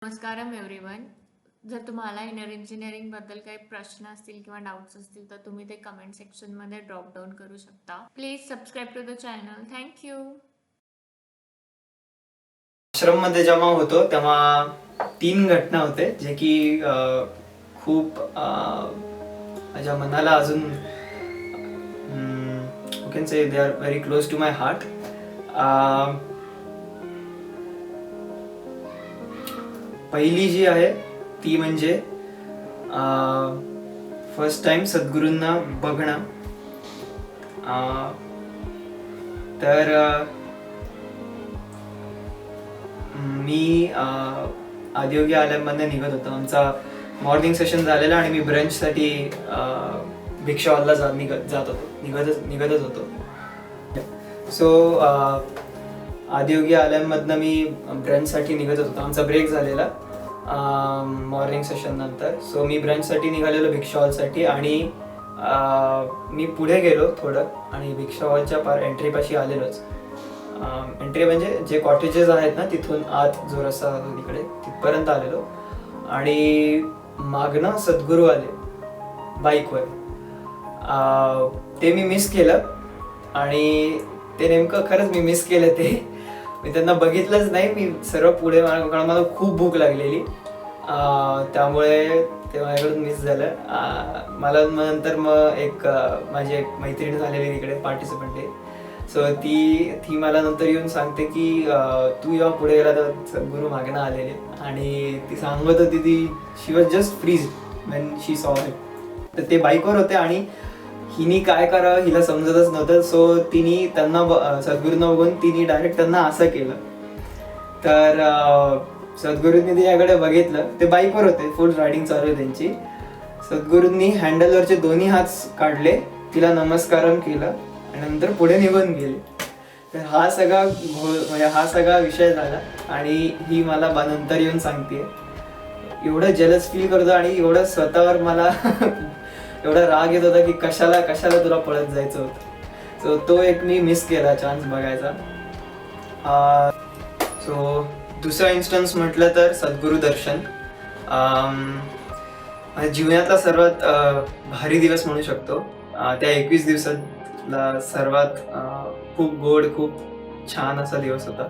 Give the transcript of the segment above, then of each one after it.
नमस्कारम everyone. जर तुम्हाला inner इंजिनिअरिंगबद्दल काही प्रश्न असतील किंवा डाऊट्स असतील तर तुम्ही ते कमेंट सेक्शनमध्ये ड्रॉप डाऊन करू शकता. Please subscribe to the channel. Thank you. आश्रममध्ये जेव्हा होतो तेव्हा 3 घटना होते जे की खूप माझ्या मनाला अजून you can say they are very close to my heart. पहिली जी आहे ती म्हणजे फर्स्ट टाइम सद्गुरूंना बघणं. तर मी आदियोगी आलममधनं निघत होतो. आमचा मॉर्निंग सेशन झालेला आणि मी ब्रंचसाठी भिक्षा हॉलला निघतच होतो. सो आदियोगी आलममधनं मी ब्रंचसाठी निघत होतो. आमचा ब्रेक झालेला मॉर्निंग सेशन नंतर. सो मी ब्रंचसाठी निघालेलो भिक्षा हॉलसाठी आणि मी पुढे गेलो थोडं आणि भिक्षा हॉलच्या पार एंट्रीपाशी आलेलोच. एंट्री म्हणजे जे कॉटेजेस आहेत ना तिथून आत जो रस्ता जातो तिकडे तिथपर्यंत आलेलो आणि मागनं सद्गुरू आले बाईकवर. ते मी मिस केलं आणि ते नेमकं खरंच मी मिस केलं. ते मी त्यांना बघितलंच नाही. मी सर्व पुढे कारण मला खूप भूक लागलेली त्यामुळे ते माझ्याकडून मिस झालं. मला नंतर मग माझी एक मैत्रीण झालेली तिकडे पार्टिसिपंट आहे. सो ती मला नंतर येऊन सांगते की तू जेव्हा पुढे गेला तर सद्गुरू मागणं आलेले आणि ती सांगत होती ती शी वॉज जस्ट फ्रीज व्हेन शी सॉ इट. तर ते बाईकवर होते आणि हिनी काय करावं हिला समजतच नव्हतं. सो तिने त्यांना सद्गुरूंना बघून तिने डायरेक्ट त्यांना असं केलं. तर सद्गुरूंनी तिच्याकडे बघितलं. ते बाईकवर होते, फुल रायडिंग चालू आहे त्यांची. सद्गुरूंनी हँडलवरचे दोन्ही हात काढले, तिला नमस्कारम केलं आणि नंतर पुढे निघून गेले. तर हा सगळा विषय झाला आणि ही मला नंतर येऊन सांगते. एवढं जलस फील करतो आणि एवढं स्वतःवर मला एवढा राग येत होता की कशाला तुला पळत जायचं होतं. सो तो एक मी मिस केला चान्स बघायचा. सो दुसरा इन्स्टन्स म्हटलं तर सद्गुरू दर्शन. जीवनातला सर्वात भारी दिवस म्हणू शकतो. त्या 21 दिवसातला सर्वात खूप गोड खूप छान असा दिवस होता.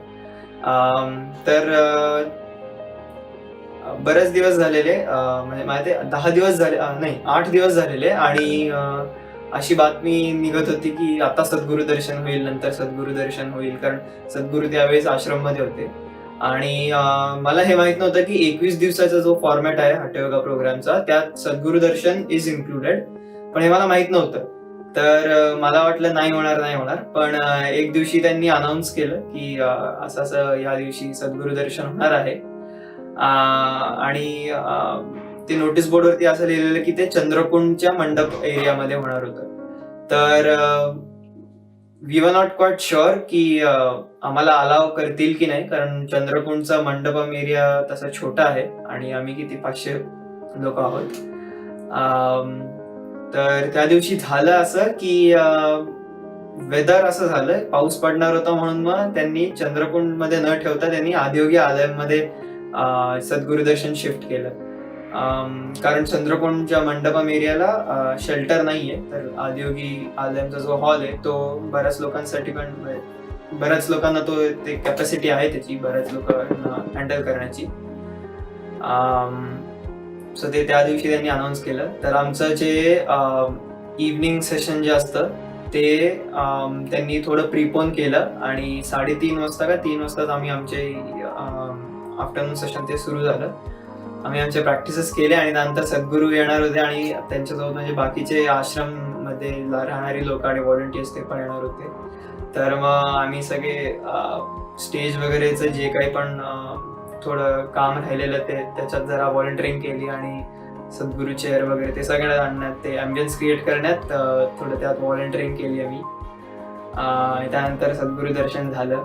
तर बरेच दिवस झालेले म्हणजे माहिती 10 दिवस झाले नाही 8 दिवस झालेले आणि अशी बातमी निघत होती की आता सद्गुरू दर्शन होईल, नंतर सद्गुरू दर्शन होईल. कारण सद्गुरू त्यावेळेस आश्रम मध्ये होते आणि मला हे माहित नव्हतं की 21 दिवसाचा जो फॉर्मॅट आहे हठयोगा प्रोग्रामचा त्यात सद्गुरू दर्शन इज इन्क्लुडेड. पण हे मला माहित नव्हतं. तर मला वाटलं नाही होणार. पण एक दिवशी त्यांनी अनाऊन्स केलं की असं या दिवशी सद्गुरू दर्शन होणार आहे. आणि ते नोटीस बोर्डवरती असं लिहिलेलं की ते चंद्रकुंडच्या मंडप एरियामध्ये होणार होतं. तर we were not quiet sure की आम्हाला अलाव करतील की नाही, कारण चंद्रकुंडचा मंडपम एरिया तसा छोटा आहे आणि आम्ही किती 500 लोक आहोत. तर त्या दिवशी झालं असं की वेदर असं झालं, पाऊस पडणार होता म्हणून मग त्यांनी चंद्रकुंड मध्ये न ठेवता त्यांनी आदियोगी आलममध्ये सद्गुरू दर्शन शिफ्ट केलं. कारण चंद्रकुंडच्या मंडपम एरियाला शेल्टर नाहीये. तर आदियोगी आलमचा जो हॉल आहे तो बऱ्याच लोकांना ते कॅपॅसिटी आहे त्याची, बऱ्याच लोकांना हँडल करण्याची. सो ते त्या दिवशी त्यांनी अनाऊन्स केलं. तर आमचं जे इव्हनिंग सेशन जे असतं ते त्यांनी थोडं प्रीपोन केलं आणि 3:30 वाजता का 3 वाजताच आम्ही आमचे आफ्टरनून सेशन ते सुरू झालं. आम्ही आमचे प्रॅक्टिसेस केले आणि नंतर सद्गुरू येणार होते आणि त्यांच्यासोबत म्हणजे बाकीचे आश्रम मध्ये राहणारी लोक आणि व्हॉलंटियर्स ते पण येणार होते. तर मग आम्ही सगळे स्टेज वगैरेचं जे काही पण थोडं काम राहिलेलं त्याच्यात जरा व्हॉलंटिअरिंग केली आणि सद्गुरू चेअर वगैरे ते सगळ्यात आणण्यात, ते ॲम्बियन्स क्रिएट करण्यात थोडं त्यात व्हॉलंटिअरिंग केली आम्ही. त्यानंतर सद्गुरू दर्शन झालं.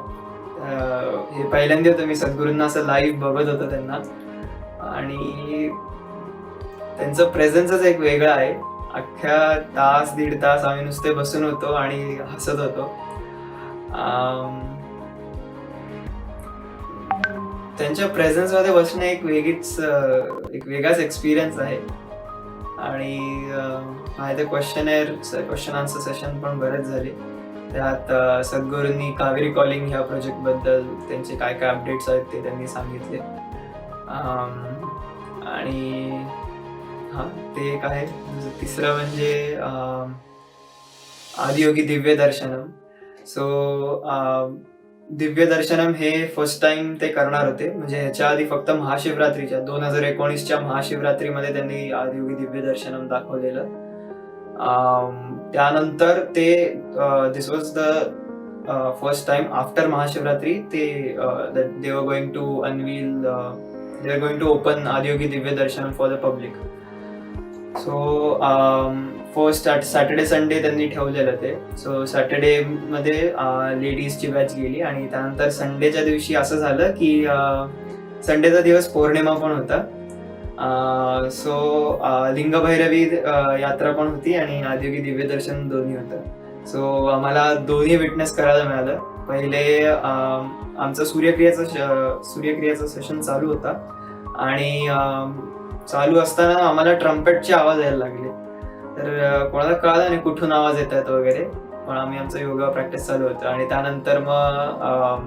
हे पहिल्यांदा होतं मी सद्गुरूंना असं लाईव्ह बघत होतो त्यांना आणि त्यांचं प्रेझेन्सच एक वेगळं आहे. अख्ख्या तास 1.5 तास आम्ही नुसते बसून होतो आणि हसत होतो. त्यांच्या प्रेझेन्स मध्ये बसणं एक वेगळाच एक्सपिरियन्स आहे. आणि माझे क्वेश्चन आन्सर सेशन पण बरेच झाले. त्यात सद्गुरूंनी कावेरी कॉलिंग ह्या प्रोजेक्ट बद्दल त्यांचे काय काय अपडेट्स आहेत ते त्यांनी सांगितले. आणि ते एक आहे. तिसरं म्हणजे आदियोगी दिव्य दर्शनम. सो दिव्य दर्शनम हे फर्स्ट टाइम ते करणार होते. म्हणजे ह्याच्या आधी फक्त महाशिवरात्रीच्या 2019च्या महाशिवरात्रीमध्ये त्यांनी आदियोगी दिव्य दर्शनम दाखवलेलं. त्यानंतर ते this was the first time after Mahashivratri they were going to unveil they are going to open Adiyogi Divya Darshanam for the public. So first Saturday Sunday त्यांनी ठेवलेलं ते. सो सॅटर्डे मध्ये लेडीजची बॅच गेली आणि त्यानंतर संडेच्या दिवशी असं झालं की संडेचा दिवस पौर्णिमा पण होता. सो लिंगभैरवी यात्रा पण होती आणि आदियोगी दिव्य दर्शन दोन्ही होतं. सो आम्हाला दोन्ही विटनेस करायला मिळालं. पहिले आमचं सूर्यक्रियेचं सेशन चालू होता आणि चालू असताना आम्हाला ट्रम्पेटचे आवाज यायला लागले. तर कोणाला कळलं नाही कुठून आवाज येतात वगैरे, पण आम्ही आमचं योगा प्रॅक्टिस चालू होतं. आणि त्यानंतर मग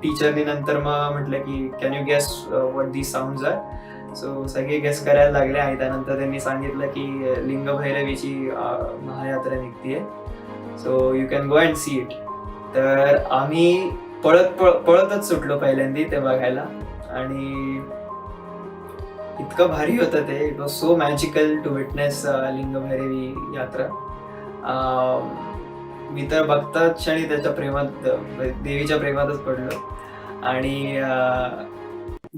टीचरनी नंतर मग म्हटलं की can you guess what these sounds are. So सगळे गेस करायला लागले आणि त्यानंतर त्यांनी सांगितलं की लिंगभैरवीची महायात्रा निघतीये, so you can go and see it. तर आम्ही पळतच सुटलो पहिल्यांदा ते बघायला आणि इतकं भारी होतं ते. It was so magical to witness Lingabhairavi यात्रा. मी तर बघताच क्षणी त्याच्या प्रेमात, देवीच्या प्रेमातच पडलो. आणि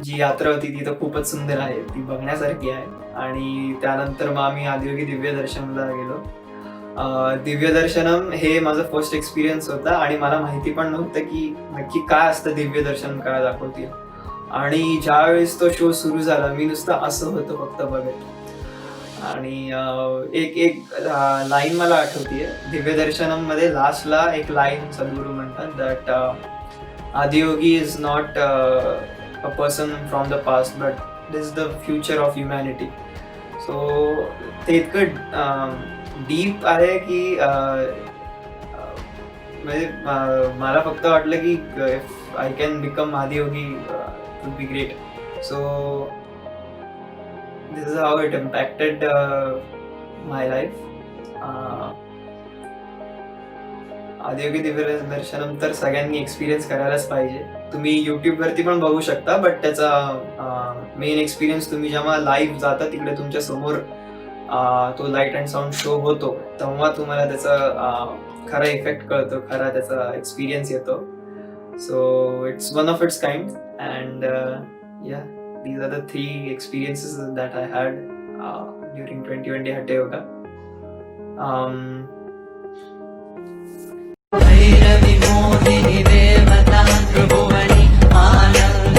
जी यात्रा होती ती तर खूपच सुंदर आहे, ती बघण्यासारखी आहे. आणि त्यानंतर मग आम्ही आदियोगी दिव्य दर्शनला गेलो. दिव्य दर्शनम हे माझं फर्स्ट एक्सपिरियन्स होता आणि मला माहिती पण नव्हतं की नक्की काय असतं दिव्य दर्शन, काय दाखवतील. आणि ज्यावेळेस तो शो सुरू झाला मी नुसतं असं होतं फक्त बघत. आणि एक लाईन मला आठवतीये दिव्य दर्शनम मध्ये. लास्टला एक लाईन सद्गुरू म्हणतात that Adiyogi is not a person from the past but this the future of humanity. So ते इतकं डीप आहे की म्हणजे मला फक्त वाटलं की if I can become Adiyogi it would be great. So this is how it impacted my life. Adiyogi Divya दर्शनम तर सगळ्यांनी एक्सपिरियन्स करायलाच पाहिजे. तुम्ही युट्यूब वरती पण बघू शकता, बट त्याचा मेन एक्सपिरियन्स तुम्ही जेव्हा लाईव्ह जाता तिकडे तुमच्या समोर तो लाईट अँड साऊंड शो होतो तेव्हा तुम्हाला त्याचा खरा इफेक्ट कळतो, खरा त्याचा एक्सपिरियन्स येतो. So it's one of its kind and या these are the 3 experiences that I had during 2020 Hatha Yoga. Bhairavi मोहिनी देवता त्रिभुवनी आनंद